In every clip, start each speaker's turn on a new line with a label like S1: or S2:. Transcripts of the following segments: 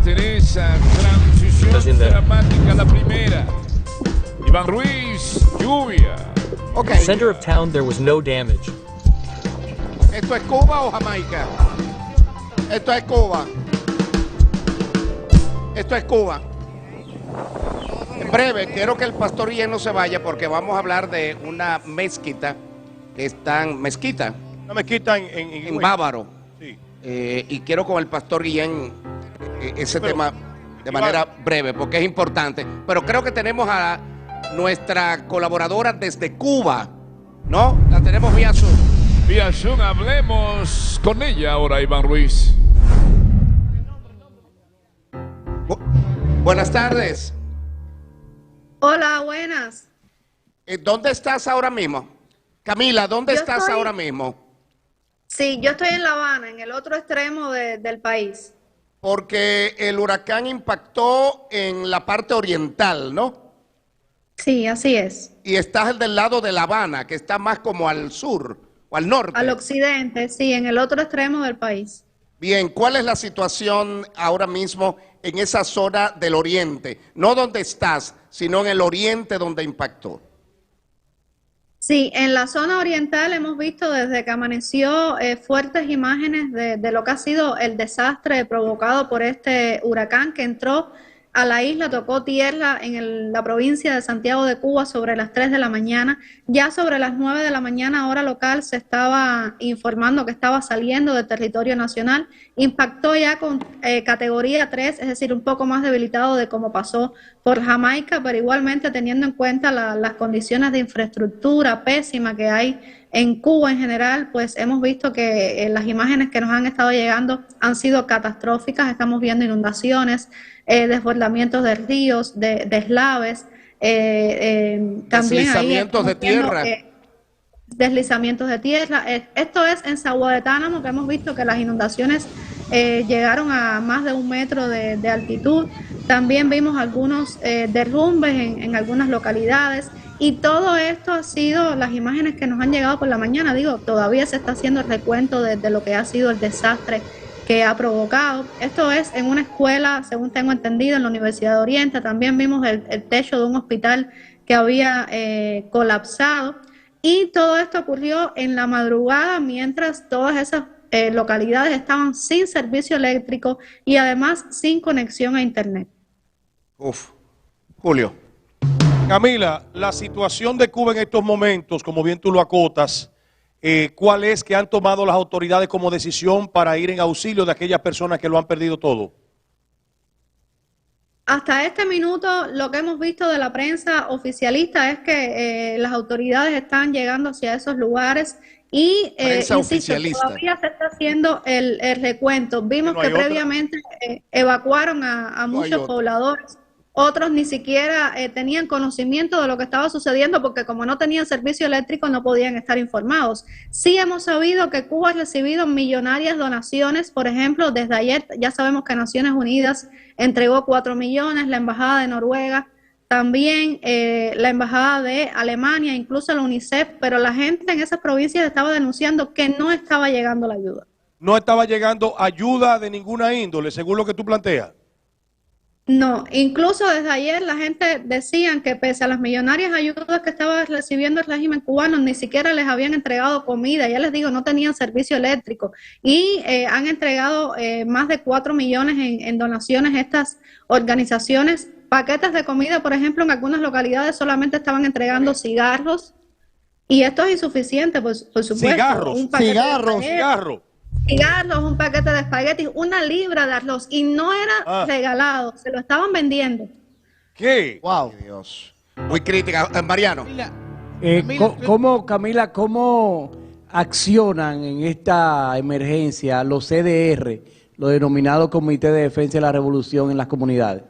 S1: Teresa, transición dramática, la primera. Iván Ruiz, lluvia.
S2: Okay. Center of town, there was no damage.
S3: ¿Esto es Cuba o Jamaica? Esto es Cuba. Esto es Cuba. En breve, quiero que el pastor Guillén no se vaya porque vamos a hablar de una mezquita que está en Mezquita.
S4: Una mezquita en
S3: Bávaro.
S4: Sí.
S3: Y quiero con el pastor Guillén ese tema de manera breve porque es importante. Pero creo que tenemos a nuestra colaboradora desde Cuba, ¿no? La tenemos vía Zoom.
S1: Vía Zoom, hablemos con ella ahora, Iván Ruiz.
S3: Buenas tardes.
S5: Hola, buenas.
S3: ¿Dónde estás ahora mismo? Camila, ¿dónde estás ahora mismo?
S5: Sí, yo estoy en La Habana, en el otro extremo del país.
S3: Porque el huracán impactó en la parte oriental, ¿no?
S5: Sí, así es.
S3: Y estás del lado de La Habana, que está más como al sur o al norte.
S5: Al occidente, sí, en el otro extremo del país.
S3: Bien, ¿cuál es la situación ahora mismo en esa zona del oriente? No donde estás, sino en el oriente donde impactó.
S5: Sí, en la zona oriental hemos visto desde que amaneció fuertes imágenes de lo que ha sido el desastre provocado por este huracán que entró a la isla, tocó tierra en la provincia de Santiago de Cuba sobre las 3 de la mañana. Ya sobre las 9 de la mañana, hora local, se estaba informando que estaba saliendo del territorio nacional. Impactó ya con categoría 3, es decir, un poco más debilitado de como pasó por Jamaica, pero igualmente teniendo en cuenta las condiciones de infraestructura pésima que hay en Cuba en general, pues hemos visto que las imágenes que nos han estado llegando han sido catastróficas. Estamos viendo inundaciones, desbordamientos de ríos, de eslaves, también
S3: deslizamientos de tierra.
S5: Deslizamientos de tierra. Esto es en Zahualtánamo, que hemos visto que las inundaciones llegaron a más de 1 metro de altitud. También vimos algunos derrumbes en algunas localidades. Y todo esto ha sido las imágenes que nos han llegado por la mañana. Digo, todavía se está haciendo el recuento de lo que ha sido el desastre que ha provocado. Esto es en una escuela, según tengo entendido, en la Universidad de Oriente. También vimos el techo de un hospital que había colapsado. Y todo esto ocurrió en la madrugada mientras todas esas localidades estaban sin servicio eléctrico y además sin conexión a internet.
S3: Julio.
S4: Camila, la situación de Cuba en estos momentos, como bien tú lo acotas, ¿cuál es que han tomado las autoridades como decisión para ir en auxilio de aquellas personas que lo han perdido todo?
S5: Hasta este minuto, lo que hemos visto de la prensa oficialista es que las autoridades están llegando hacia esos lugares y insisto, todavía se está haciendo el recuento. Vimos que previamente evacuaron a muchos pobladores. Otros ni siquiera tenían conocimiento de lo que estaba sucediendo porque como no tenían servicio eléctrico no podían estar informados. Sí hemos sabido que Cuba ha recibido millonarias donaciones, por ejemplo, desde ayer ya sabemos que Naciones Unidas entregó 4 millones, la Embajada de Noruega, también la Embajada de Alemania, incluso la UNICEF, pero la gente en esas provincias estaba denunciando que no estaba llegando la ayuda.
S4: No estaba llegando ayuda de ninguna índole, según lo que tú planteas.
S5: No, incluso desde ayer la gente decían que pese a las millonarias ayudas que estaba recibiendo el régimen cubano, ni siquiera les habían entregado comida, ya les digo, no tenían servicio eléctrico y han entregado más de 4 millones en donaciones estas organizaciones, paquetes de comida, por ejemplo, en algunas localidades solamente estaban entregando cigarros y esto es insuficiente, por supuesto.
S4: Cigarros,
S5: Cigarros, un paquete de espaguetis, 1 libra de arroz y no era regalado, se lo estaban vendiendo.
S4: ¿Qué?
S3: Wow. Dios. Muy crítica. Mariano.
S6: Camila, ¿cómo accionan en esta emergencia los CDR, los denominados Comités de Defensa de la Revolución en las comunidades?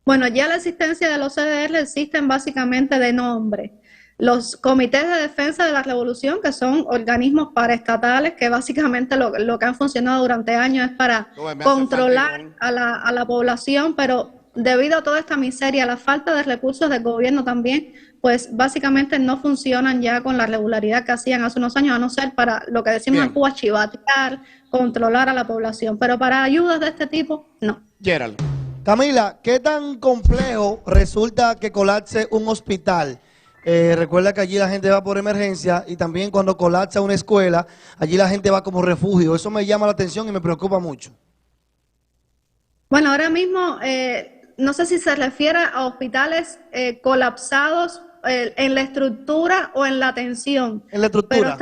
S5: Bueno, ya la existencia de los CDR existen básicamente de nombre. Los comités de defensa de la revolución, que son organismos paraestatales que básicamente lo que han funcionado durante años es para controlar a la población, pero debido a toda esta miseria, la falta de recursos del gobierno también, pues básicamente no funcionan ya con la regularidad que hacían hace unos años, a no ser para lo que decimos en Cuba, chivatear, controlar a la población, pero para ayudas de este tipo, no.
S3: Gerald.
S7: Camila, ¿qué tan complejo resulta que colapse un hospital? Recuerda que allí la gente va por emergencia y también cuando colapsa una escuela, allí la gente va como refugio. Eso me llama la atención y me preocupa mucho.
S5: Bueno, ahora mismo, no sé si se refiere a hospitales colapsados en la estructura o en la atención.
S7: En la estructura.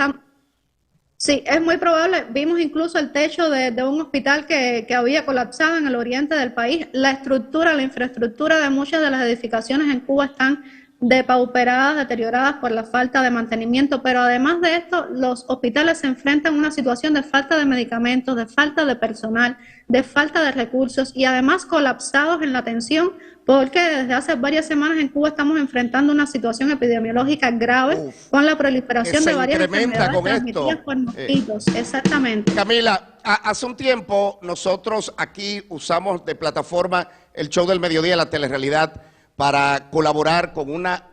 S5: Sí, es muy probable. Vimos incluso el techo de un hospital que había colapsado en el oriente del país. La estructura, la infraestructura de muchas de las edificaciones en Cuba están depauperadas, deterioradas por la falta de mantenimiento, pero además de esto, los hospitales se enfrentan a una situación de falta de medicamentos, de falta de personal, de falta de recursos y además colapsados en la atención, porque desde hace varias semanas en Cuba estamos enfrentando una situación epidemiológica grave con la proliferación de varias enfermedades transmitidas por mosquitos. Exactamente.
S3: Camila, hace un tiempo nosotros aquí usamos de plataforma el show del mediodía, la telerrealidad, para colaborar con una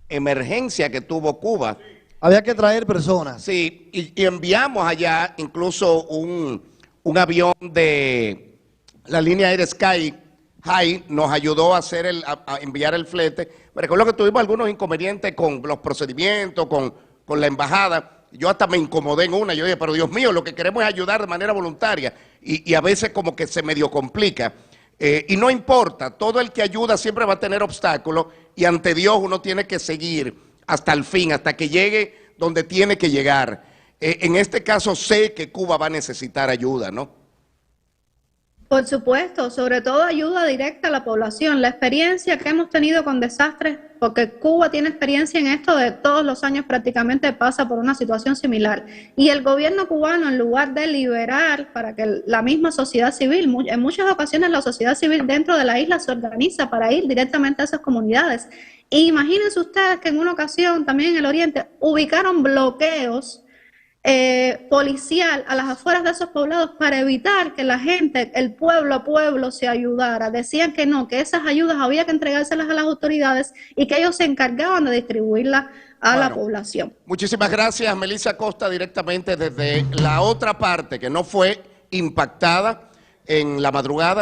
S3: emergencia que tuvo Cuba.
S7: Había que traer personas.
S3: Sí, y enviamos allá incluso un avión de la línea aérea Sky High, nos ayudó a enviar el flete. Me recuerdo que tuvimos algunos inconvenientes con los procedimientos, con la embajada. Yo hasta me incomodé en una, yo dije, pero Dios mío, lo que queremos es ayudar de manera voluntaria. Y a veces como que se medio complica. Y no importa, todo el que ayuda siempre va a tener obstáculos y ante Dios uno tiene que seguir hasta el fin, hasta que llegue donde tiene que llegar. En este caso sé que Cuba va a necesitar ayuda, ¿no?
S5: Por supuesto, sobre todo ayuda directa a la población. La experiencia que hemos tenido con desastres, porque Cuba tiene experiencia en esto de todos los años prácticamente pasa por una situación similar. Y el gobierno cubano, en lugar de liberar para que la misma sociedad civil, en muchas ocasiones la sociedad civil dentro de la isla se organiza para ir directamente a esas comunidades. E imagínense ustedes que en una ocasión también en el oriente ubicaron bloqueos policial a las afueras de esos poblados para evitar que la gente, el pueblo a pueblo se ayudara. Decían que no, que esas ayudas había que entregárselas a las autoridades y que ellos se encargaban de distribuirlas a la población.
S3: Muchísimas gracias, Melissa Costa, directamente desde la otra parte que no fue impactada en la madrugada.